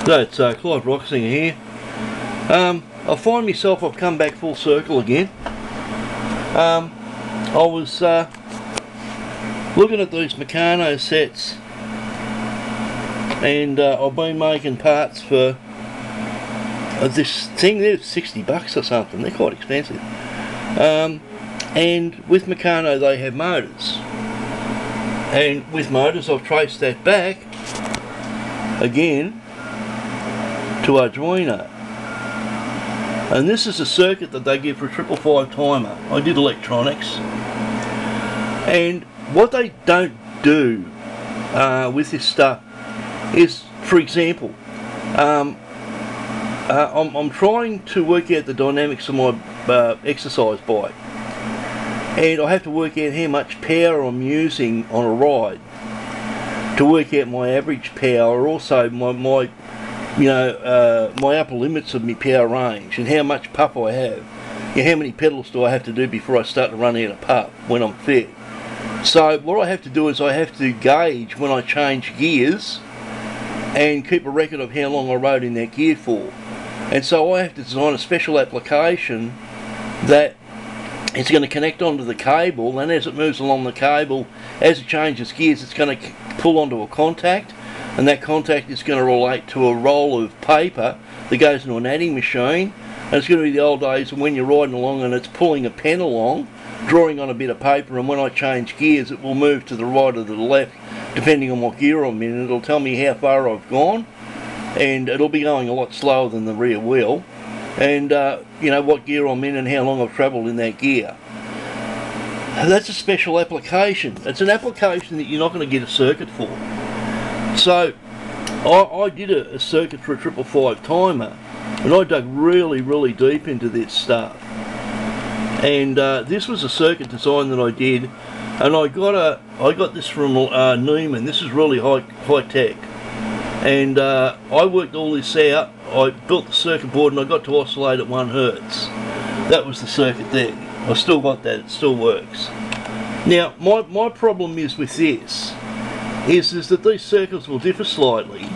So it's Clive Rocksinger here. I find myself, I've come back full circle again. I was looking at these Meccano sets, and I've been making parts for this thing. They're $60 or something. They're quite expensive. And with Meccano they have motors, and with motors I've traced that back again to Arduino, and this is a circuit that they give for a 555 timer. I did electronics, and what they don't do with this stuff is, for example, I'm trying to work out the dynamics of my exercise bike, and I have to work out how much power I'm using on a ride to work out my average power, also my my upper limits of my power range, and how much puff I have. How many pedals do I have to do before I start to run out of puff when I'm fit? So what I have to do is I have to gauge when I change gears and keep a record of how long I rode in that gear for. And so I have to design a special application that it's going to connect onto the cable, and as it moves along the cable, as it changes gears, it's going to pull onto a contact, and that contact is going to relate to a roll of paper that goes into an adding machine. And it's going to be the old days when you're riding along and it's pulling a pen along, drawing on a bit of paper, and when I change gears it will move to the right or to the left depending on what gear I'm in. It'll tell me how far I've gone, and it'll be going a lot slower than the rear wheel, and what gear I'm in and how long I've travelled in that gear. That's a special application. It's an application that you're not going to get a circuit for. So I did a circuit for a 555 timer, and I dug really deep into this stuff, and this was a circuit design that I did, and I got this from Neiman. This is really high tech, and I worked all this out. I built the circuit board and I got to oscillate at 1 Hertz. That was the circuit there. I still got that, it still works. Now my problem is with this is that these circuits will differ slightly.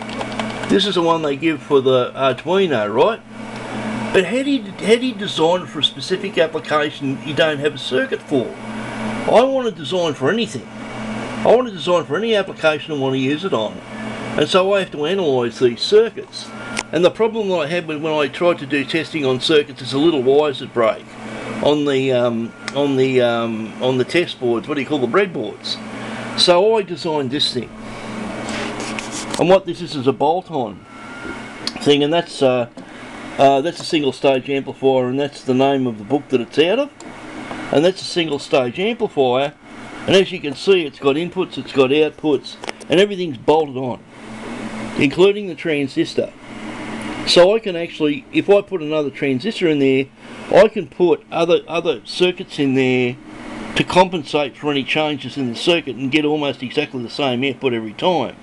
This is the one they give for the Arduino, right? But how do you design for a specific application you don't have a circuit for? I want to design for anything. I want to design for any application I want to use it on. And so I have to analyse these circuits. And the problem that I had when I tried to do testing on circuits is a little wires that break on the test boards. What do you call the breadboards? So I designed this thing. And what this is a bolt-on thing, and that's a single stage amplifier, and that's the name of the book that it's out of. And that's a single stage amplifier, and as you can see, it's got inputs, it's got outputs, and everything's bolted on, including the transistor. So I can actually, if I put another transistor in there, I can put other circuits in there to compensate for any changes in the circuit and get almost exactly the same output every time.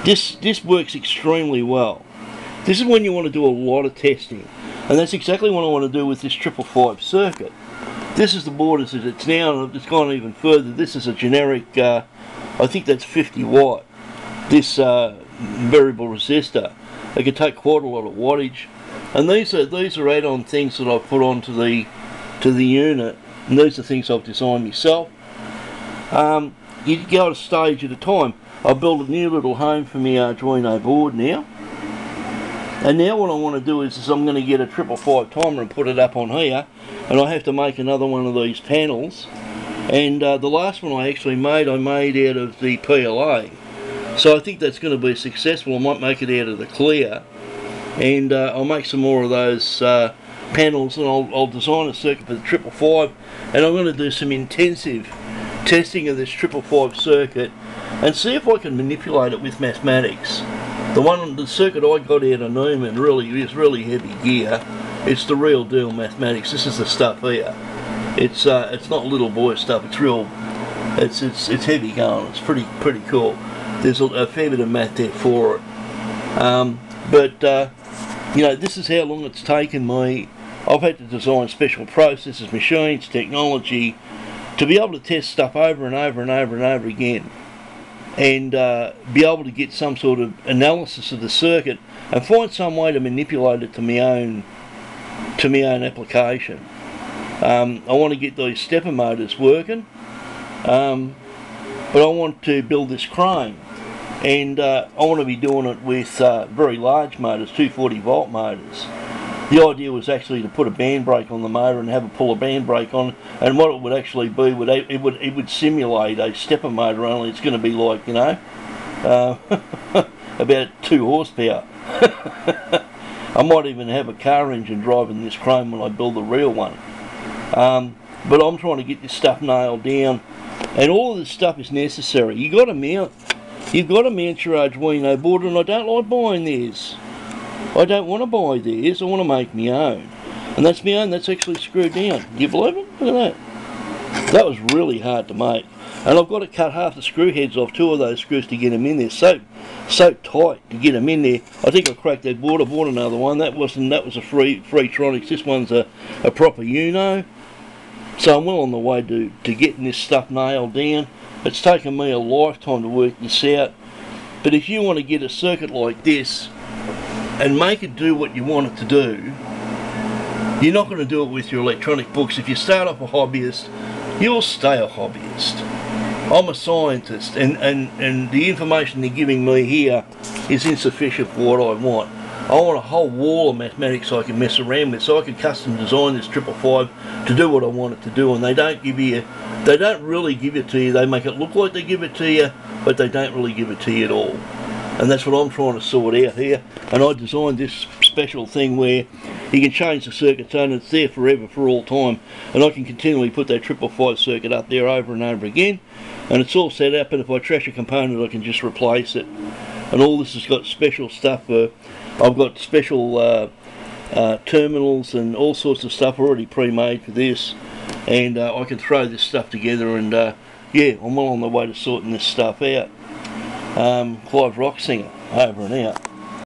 This works extremely well. This is when you want to do a lot of testing, and that's exactly what I want to do with this 555 circuit. This is the board as it's now, and it's gone even further. This is a generic, I think that's 50 watt, this variable resistor. It can take quite a lot of wattage, and these are add-on things that I've put onto the unit, and these are things I've designed myself. You go a stage at a time. I've built a new little home for my Arduino board now, and now what I want to do is I'm going to get a 555 timer and put it up on here, and I have to make another one of these panels. And the last one I actually made, I made out of the PLA. So I think that's going to be successful. I might make it out of the clear, and I'll make some more of those panels, and I'll design a circuit for the 555, and I'm going to do some intensive testing of this 555 circuit and see if I can manipulate it with mathematics. The circuit I got out of Neiman is really heavy gear. It's the real deal mathematics. This is the stuff here. It's not little boy stuff. It's real. It's heavy going. It's pretty cool. There's a fair bit of math there for it. This is how long it's taken me. I've had to design special processes, machines, technology to be able to test stuff over and over and over and over again. and be able to get some sort of analysis of the circuit and find some way to manipulate it to my own application. I want to get these stepper motors working, but I want to build this crane, and I want to be doing it with very large motors, 240 volt motors. The idea was actually to put a band brake on the motor and have it pull a band brake on, and what it would actually be, it would simulate a stepper motor, only it's going to be like, you know, about 2 horsepower. I might even have a car engine driving this crane when I build the real one. But I'm trying to get this stuff nailed down, and all of this stuff is necessary. You've got to mount your Arduino board, and I don't like buying theirs. I don't want to buy theirs, I want to make my own. And that's my own, that's actually screwed down. Do you believe it? Look at that. That was really hard to make. And I've got to cut half the screw heads off 2 of those screws to get them in there. So tight to get them in there. I think I cracked that board. I bought another one. That was a Freetronics. This one's a proper Uno. So I'm well on the way to getting this stuff nailed down. It's taken me a lifetime to work this out. But if you want to get a circuit like this and make it do what you want it to do, you're not going to do it with your electronic books. If you start off a hobbyist, you'll stay a hobbyist. I'm a scientist, and the information they're giving me here is insufficient for what I want. I want a whole wall of mathematics I can mess around with, so I can custom design this 555 to do what I want it to do. And they don't really give it to you. They make it look like they give it to you, but they don't really give it to you at all. And that's what I'm trying to sort out here. And I designed this special thing where you can change the circuit tone, and it's there forever, for all time. And I can continually put that 555 circuit up there over and over again. And it's all set up, and if I trash a component I can just replace it. And all this has got special stuff. I've got special terminals and all sorts of stuff already pre-made for this. And I can throw this stuff together, and yeah, I'm well on the way to sorting this stuff out. Clive Rocksinger, over and out.